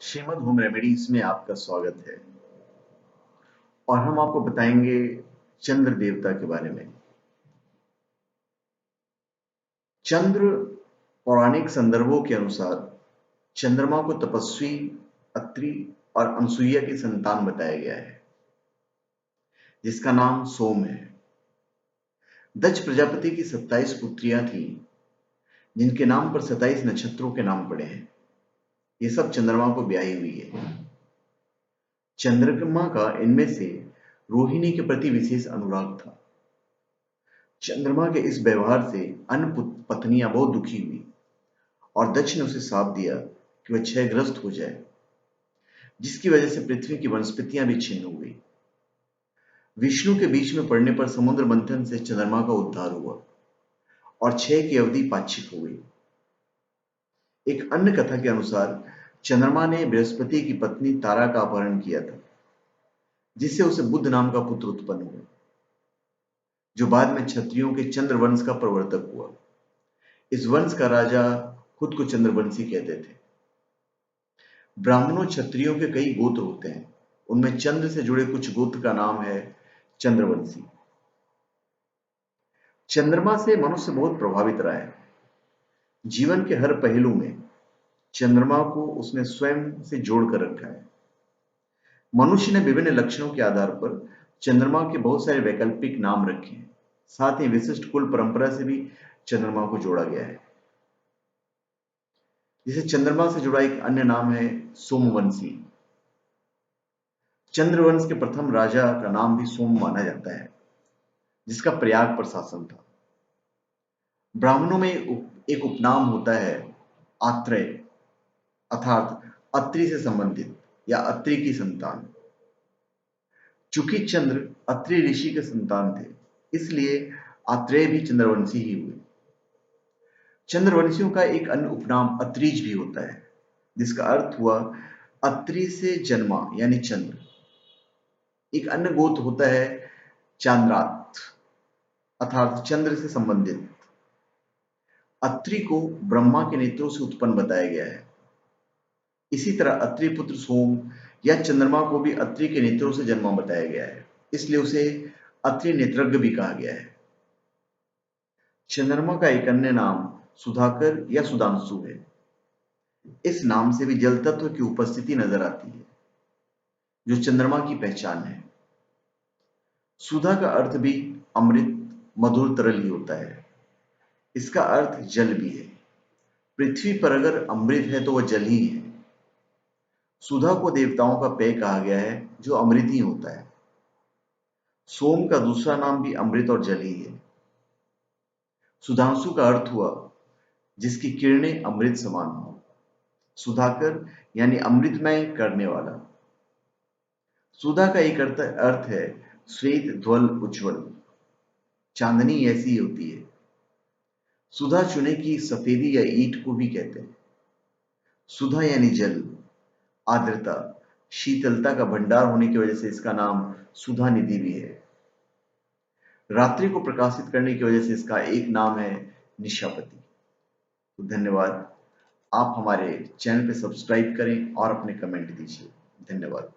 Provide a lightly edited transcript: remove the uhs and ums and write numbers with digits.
Shrimad home remedies में आपका स्वागत है और हम आपको बताएंगे चंद्र देवता के बारे में। चंद्र पौराणिक संदर्भों के अनुसार चंद्रमा को तपस्वी, अत्रि और अनसुईया की संतान बताया गया है, जिसका नाम सोम है। दक्ष प्रजापति की 27 पुत्रियां थीं, जिनके नाम पर 27 नक्षत्रों के नाम पड़े हैं। ये सब चंद्रमा को ब्याही हुई है। चंद्रमा का इनमें से रोहिणी के प्रति विशेष अनुराग था। चंद्रमा के इस व्यवहार से अन्य पत्नियां बहुत दुखी हुई और दक्ष ने उसे श्राप दिया कि वह क्षयग्रस्त हो जाए, जिसकी वजह से पृथ्वी की वनस्पतियां भी छिन्न हो गई। विष्णु के बीच में पड़ने पर समुद्र मंथन से चंद्रमा का उद्धार हुआ और क्षय की अवधि पाक्षिक हो गई। एक अन्य कथा के अनुसार चंद्रमा ने बृहस्पति की पत्नी तारा का अपहरण किया था, जिससे उसे बुध नाम का पुत्र उत्पन्न हुआ, जो बाद में क्षत्रियों के चंद्र वंश का प्रवर्तक हुआ। इस वंश का राजा खुद को चंद्रवंशी कहते थे। ब्राह्मणों क्षत्रियों के कई गोत्र होते हैं, उनमें चंद्र से जुड़े कुछ गोत्र का नाम है चंद्रवंशी। चंद्रमा से मनुष्य बहुत प्रभावित रहा है। जीवन के हर पहलू में चंद्रमा को उसने स्वयं से जोड़कर रखा है। मनुष्य ने विभिन्न लक्षणों के आधार पर चंद्रमा के बहुत सारे वैकल्पिक नाम रखे हैं। साथ ही विशिष्ट कुल परंपरा से भी चंद्रमा को जोड़ा गया है। जिसे चंद्रमा से जुड़ा एक अन्य नाम है सोमवंशी। चंद्रवंश के प्रथम राजा का नाम भी सोम माना जाता है, जिसका प्रयाग पर शासन था। ब्राह्मणों में एक उपनाम होता है आत्रेय, अर्थात अत्रि से संबंधित या अत्रि की संतान। चूंकि चंद्र अत्रि ऋषि के संतान थे, इसलिए आत्रेय भी चंद्रवंशी ही हुए। चंद्रवंशियों का एक अन्य उपनाम अत्रिज भी होता है, जिसका अर्थ हुआ अत्रि से जन्मा यानी चंद्र। एक अन्य गोत्र होता है चांद्रात, अर्थात चंद्र से संबंधित। अत्रि को ब्रह्मा के नेत्रों से उत्पन्न बताया गया है। इसी तरह अत्रि पुत्र सोम या चंद्रमा को भी अत्रि के नेत्रों से जन्मा बताया गया है, इसलिए उसे अत्रि नेत्रज्ञ भी कहा गया है। चंद्रमा का एक अन्य नाम सुधाकर या सुधांशु है। इस नाम से भी जल तत्व की उपस्थिति नजर आती है, जो चंद्रमा की पहचान है। सुधा का अर्थ भी अमृत, मधुर, तरल ही होता है। इसका अर्थ जल भी है। पृथ्वी पर अगर अमृत है तो वह जल ही है। सुधा को देवताओं का पेय कहा गया है, जो अमृत ही होता है। सोम का दूसरा नाम भी अमृत और जल ही है। सुधांशु का अर्थ हुआ जिसकी किरणें अमृत समान हो। सुधाकर यानी अमृतमय करने वाला। सुधा का एक अर्थ है श्वेत, ध्वल, उज्ज्वल, चांदनी ऐसी होती है। सुधा चूने की सफेदी या ईंट को भी कहते हैं। सुधा यानी जल, आर्द्रता, शीतलता का भंडार होने की वजह से इसका नाम सुधा निधि भी है। रात्रि को प्रकाशित करने की वजह से इसका एक नाम है निशापति। तो धन्यवाद। आप हमारे चैनल पे सब्सक्राइब करें और अपने कमेंट दीजिए। धन्यवाद।